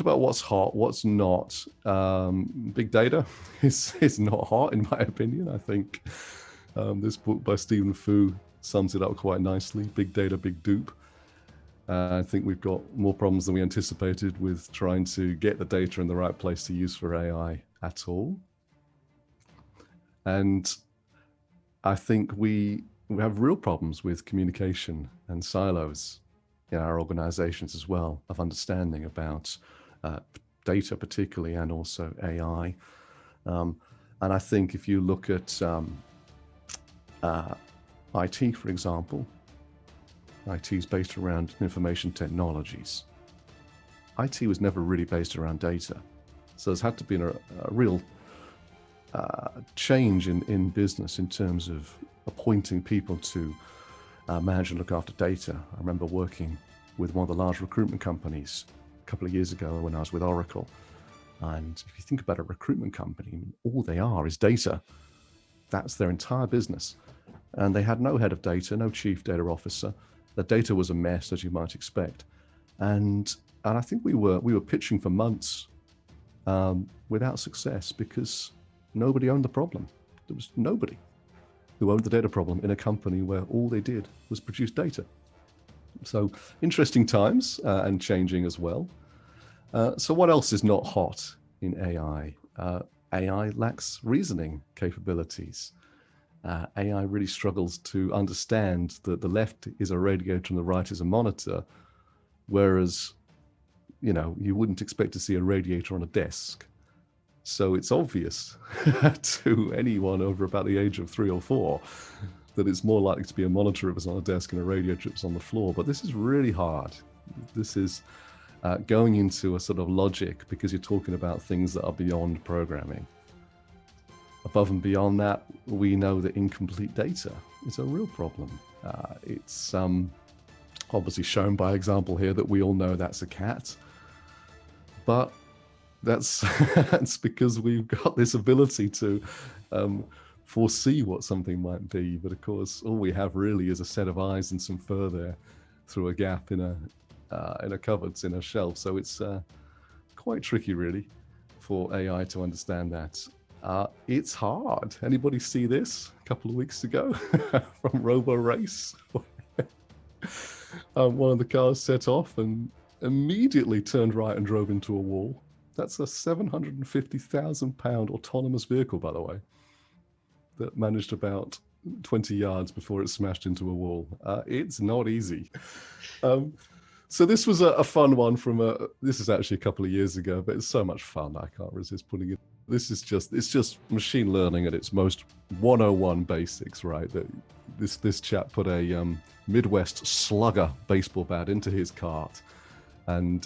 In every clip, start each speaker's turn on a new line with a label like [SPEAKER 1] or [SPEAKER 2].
[SPEAKER 1] about what's hot, what's not. Big data is not hot, in my opinion. I think this book by Stephen Fu sums it up quite nicely. Big data, big dupe. I think we've got more problems than we anticipated with trying to get the data in the right place to use for AI at all. And I think we have real problems with communication and silos in our organizations as well, of understanding about data particularly, and also AI. And I think if you look at IT, for example, IT is based around information technologies. IT was never really based around data. So there's had to be a real change in business in terms of appointing people to manage and look after data. I remember working with one of the large recruitment companies a couple of years ago when I was with Oracle. And if you think about a recruitment company, all they are is data. That's their entire business. And they had no head of data, no chief data officer. The data was a mess, as you might expect. And I think we were pitching for months without success, because nobody owned the problem. There was nobody who owned the data problem in a company where all they did was produce data. So interesting times and changing as well. So what else is not hot in AI? AI lacks reasoning capabilities. AI really struggles to understand that the left is a radiator and the right is a monitor, whereas, you wouldn't expect to see a radiator on a desk. So it's obvious to anyone over about the age of 3 or 4 that it's more likely to be a monitor if it's on a desk and a radiator if it's on the floor. But this is really hard. This is going into a sort of logic, because you're talking about things that are beyond programming. Above and beyond that, we know that incomplete data is a real problem. It's obviously shown by example here that we all know that's a cat, but that's because we've got this ability to foresee what something might be. But of course, all we have really is a set of eyes and some fur there through a gap in a cupboard, in a shelf. So it's quite tricky, really, for AI to understand that. It's hard. Anybody see this a couple of weeks ago from Robo Race? One of the cars set off and immediately turned right and drove into a wall. That's a £750,000 autonomous vehicle, by the way, that managed about 20 yards before it smashed into a wall. It's not easy. So this was a fun one this is actually a couple of years ago, but it's so much fun. I can't resist putting it. It's just machine learning at its most 101 basics, right? This chap put a Midwest Slugger baseball bat into his cart, and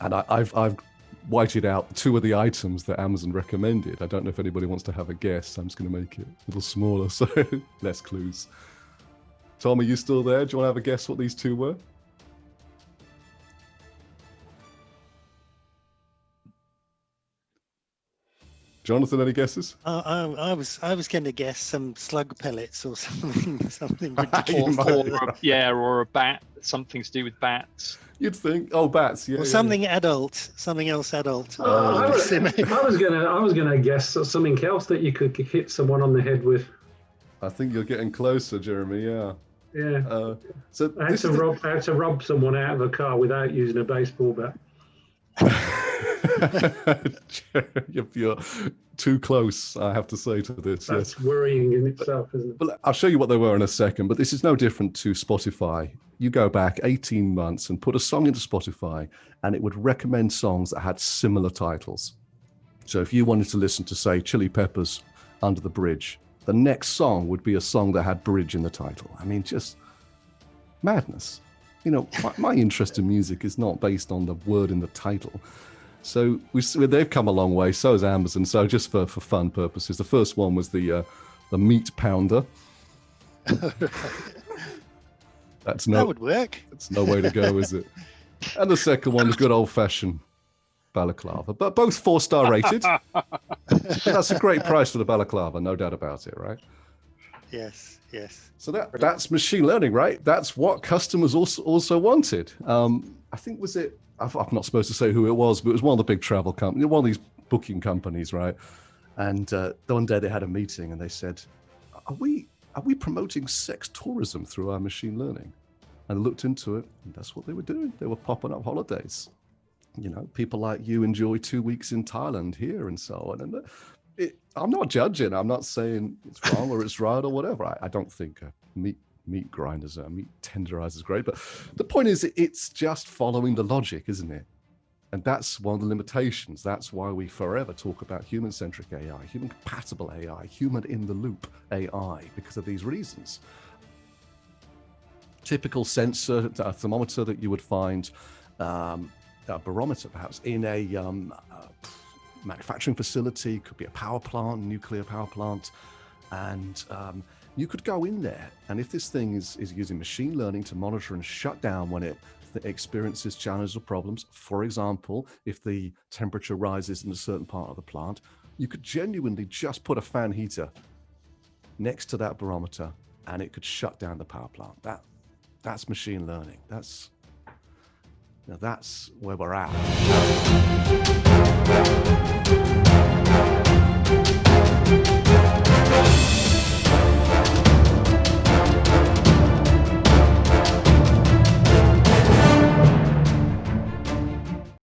[SPEAKER 1] I've whited out 2 of the items that Amazon recommended. I don't know if anybody wants to have a guess. I'm just going to make it a little smaller, so less clues. Tom, are you still there? Do you want to have a guess what these 2 were? Jonathan, any guesses?
[SPEAKER 2] I was going to guess some slug pellets or something ridiculous.
[SPEAKER 3] Or a bat, something to do with bats.
[SPEAKER 1] You'd think, bats, yeah.
[SPEAKER 2] Or something adult, something else adult.
[SPEAKER 4] I was gonna guess something else that you could hit someone on the head with.
[SPEAKER 1] I think you're getting closer, Jeremy. Yeah.
[SPEAKER 4] Yeah.
[SPEAKER 1] So
[SPEAKER 4] I had to rob someone out of a car without using a baseball bat.
[SPEAKER 1] You're too close, I have to say, to this.
[SPEAKER 4] That's worrying in itself, isn't it?
[SPEAKER 1] Well, I'll show you what they were in a second, but this is no different to Spotify. You go back 18 months and put a song into Spotify, and it would recommend songs that had similar titles. So if you wanted to listen to, say, Chili Peppers, Under the Bridge, the next song would be a song that had bridge in the title. I mean, just madness. My interest in music is not based on the word in the title. So they've come a long way. So has Amazon. So just for fun purposes, the first one was the meat pounder. That
[SPEAKER 2] would work.
[SPEAKER 1] That's no way to go, is it? And the second one was good old-fashioned balaclava, but both 4-star rated. That's a great price for the balaclava, no doubt about it, right?
[SPEAKER 2] Yes.
[SPEAKER 1] So that's machine learning, right? That's what customers also wanted. I think, was it I'm not supposed to say who it was, but it was one of the big travel companies, one of these booking companies, right? And one day they had a meeting and they said, are we promoting sex tourism through our machine learning? And I looked into it, and that's what they were doing. They were popping up holidays. You know, people like you enjoy 2 weeks in Thailand here and so on. And I'm not judging. I'm not saying it's wrong or it's right or whatever. I don't think meat grinders or meat tenderizers is great. But the point is, it's just following the logic, isn't it? And that's one of the limitations. That's why we forever talk about human-centric AI, human-compatible AI, human-in-the-loop AI, because of these reasons. Typical sensor, a thermometer that you would find, a barometer perhaps, in a manufacturing facility, could be a power plant, nuclear power plant, and you could go in there, and if this thing is using machine learning to monitor and shut down when it experiences challenges or problems, for example, if the temperature rises in a certain part of the plant, you could genuinely just put a fan heater next to that barometer and it could shut down the power plant. That's machine learning. That's where we're at.